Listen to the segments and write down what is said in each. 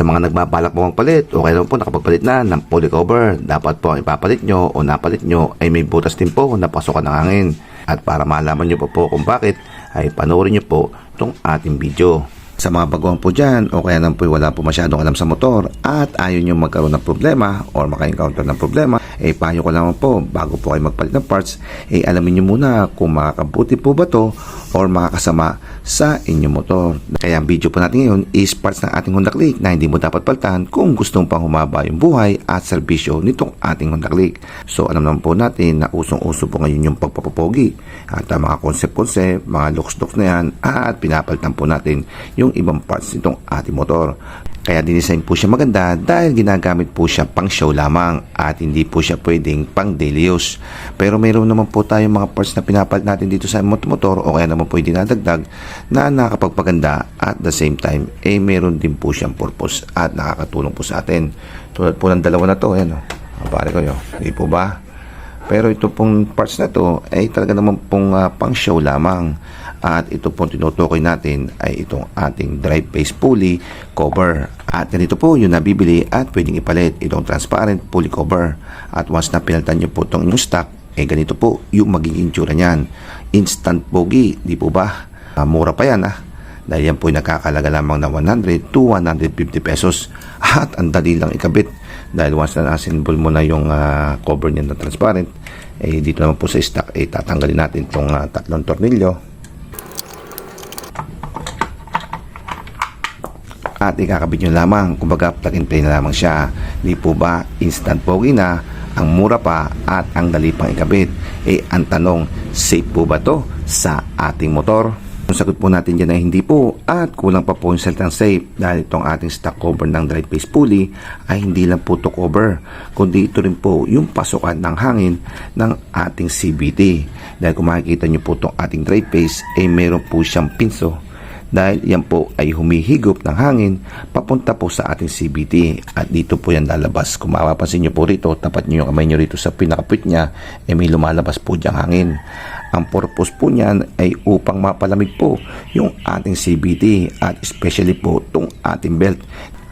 Sa mga nagbabalak po magpalit o kaya naman po nakapagpalit na ng pulley cover, dapat po ang ipapalit nyo o napalit nyo ay may butas din po na pasokan ng hangin. At para malaman nyo po kung bakit, ay panoorin nyo po itong ating video. Sa mga baguhan po dyan o kaya naman po wala po masyadong alam sa motor at ayaw nyo magkaroon ng problema o maka-encounter ng problema, payo ko lang po bago po kayo magpalit ng parts, alamin nyo muna kung makakabuti po ba to or makakasama sa inyong motor. Kaya ang video po natin ngayon is parts ng ating Honda Click na hindi mo dapat palitan kung gustong pang humaba yung buhay at serbisyo nitong ating Honda Click. So alam naman po natin na usong-uso po ngayon yung pagpapapogi at mga concept, mga looks na yan at pinapalitan po natin yung ibang parts nitong ating motor. Kaya dinesign po siya maganda dahil ginagamit po siya pang show lamang at hindi po siya pwedeng pang daily use. Pero mayroon naman po tayong mga parts na pinapalit natin dito sa motor o kaya naman po dinadagdag na nakakapagpaganda at the same time mayroon din po siyang purpose at nakakatulong po sa atin. Tulad po ng dalawa na to, ayan o. Pare ko yun, hindi po ba? Pero ito pong parts na to ay talaga naman pong pang show lamang. At ito pong tinutukoy natin ay itong ating drive base pulley cover. At ganito po yung nabibili at pwedeng ipalit itong transparent pulley cover. At once na pinalitan nyo po itong inyong stock, ganito po yung magiging itsura niyan. Instant pogi, di po ba? Mura pa yan dahil yan po yung nakakalaga lamang na 100 to 150 pesos. At ang dali lang ikabit dahil once na assemble mo na yung cover niya na transparent, dito naman po sa stock tatanggalin natin itong tatlong tornilyo at ikakabit nyo lamang, kumbaga plug and play na lamang siya. Di po ba instant pogi na, ang mura pa at ang dali pang ikabit? Ang tanong, safe po ba to sa ating motor? Ang sagot po natin dyan ay hindi po at kulang pa po yung salitang safe dahil itong ating stock cover ng drive base pulley ay hindi lang po to cover kundi ito rin po yung pasukan ng hangin ng ating CVT. Dahil kung makikita nyo po itong ating drive base meron po siyang pinso dahil yan po ay humihigop ng hangin papunta po sa ating CVT at dito po yan lalabas. Kung mapapansin nyo po rito, tapat nyo yung kamay nyo rito sa pinakapit niya, may lumalabas po diyang hangin. Ang purpose po niyan ay upang mapalamig po yung ating CVT at especially po itong ating belt.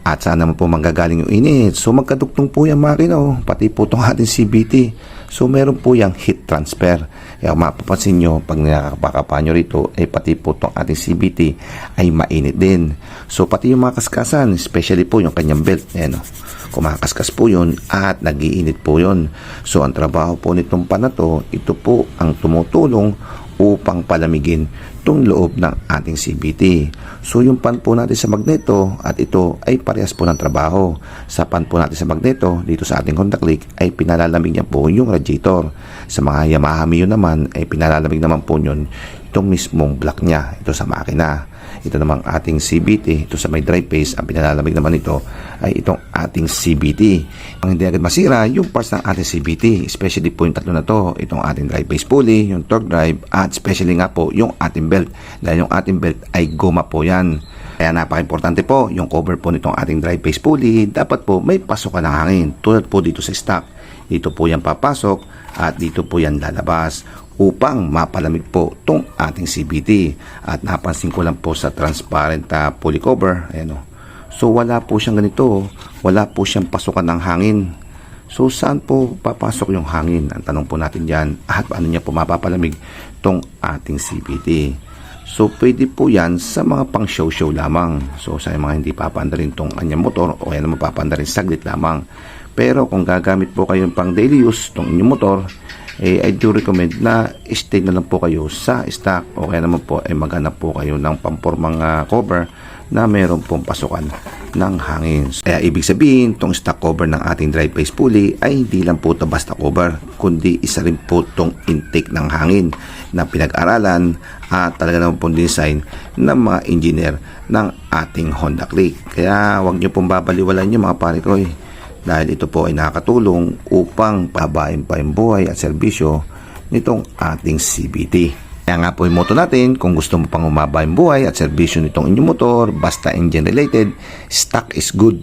At saan naman po manggagaling yung init? So magkadugtong po yung makina pati po itong ating CVT. So meron po yung heat transfer. Kaya mapapansin nyo pag nakakapakapa nyo rito pati po itong ating CVT ay mainit din. So pati yung mga kaskasan, especially po yung kanyang belt, kumakaskas po yun at nagiinit po yun. So ang trabaho po nitong pan na to, ito po ang tumutulong upang palamigin itong loob ng ating CVT. So yung pan po natin sa magneto at ito ay parehas po ng trabaho. Sa pan po natin sa magneto dito sa ating Honda Click ay pinalalamig niya po yung radiator. Sa mga Yamaha Mio naman ay pinalalamig naman po yun itong mismong block niya ito sa makina. Ito namang ating CVT, ito sa may drive base, ang pinalalamig naman ito ay itong ating CVT. Ang hindi agad masira, yung parts ng ating CVT, especially po yung tatlo na to, itong ating drive base pulley, yung torque drive, at especially nga po yung ating belt. Dahil yung ating belt ay goma po yan. Kaya napaka-importante po, yung cover po nitong ating drive base pulley, dapat po may pasukan ng hangin. Tulad po dito sa stock, dito po yan papasok at dito po yan lalabas upang mapalamig po itong ating CVT. At napansin ko lang po sa transparent pulley cover, so wala po siyang ganito, wala po siyang pasukan ng hangin. So saan po papasok yung hangin? Ang tanong po natin dyan, at paano niya po mapapalamig itong ating CVT? So pwede po yan sa mga pang show lamang. So sa mga hindi papaandarin itong kanyang motor o kaya naman papaandarin saglit lamang. Pero kung gagamit po kayo pang daily use itong inyong motor, I do recommend na stay na lang po kayo sa stock o kaya naman po maghanap po kayo ng pampormang cover na mayroon pong pasukan ng hangin. Kaya ibig sabihin, itong stock cover ng ating drive base pulley ay hindi lang po ito basta cover, kundi isa rin po itong intake ng hangin na pinag-aralan at talaga naman pong design ng mga engineer ng ating Honda Click. Kaya huwag nyo pong babaliwalan yung mga pare ko dahil ito po ay nakakatulong upang pababain pa yung buhay at serbisyo nitong ating CVT. Kaya nga po yung motto natin, kung gusto mo pang umaba yung buhay at serbisyo nitong inyong motor, basta engine related, stock is good.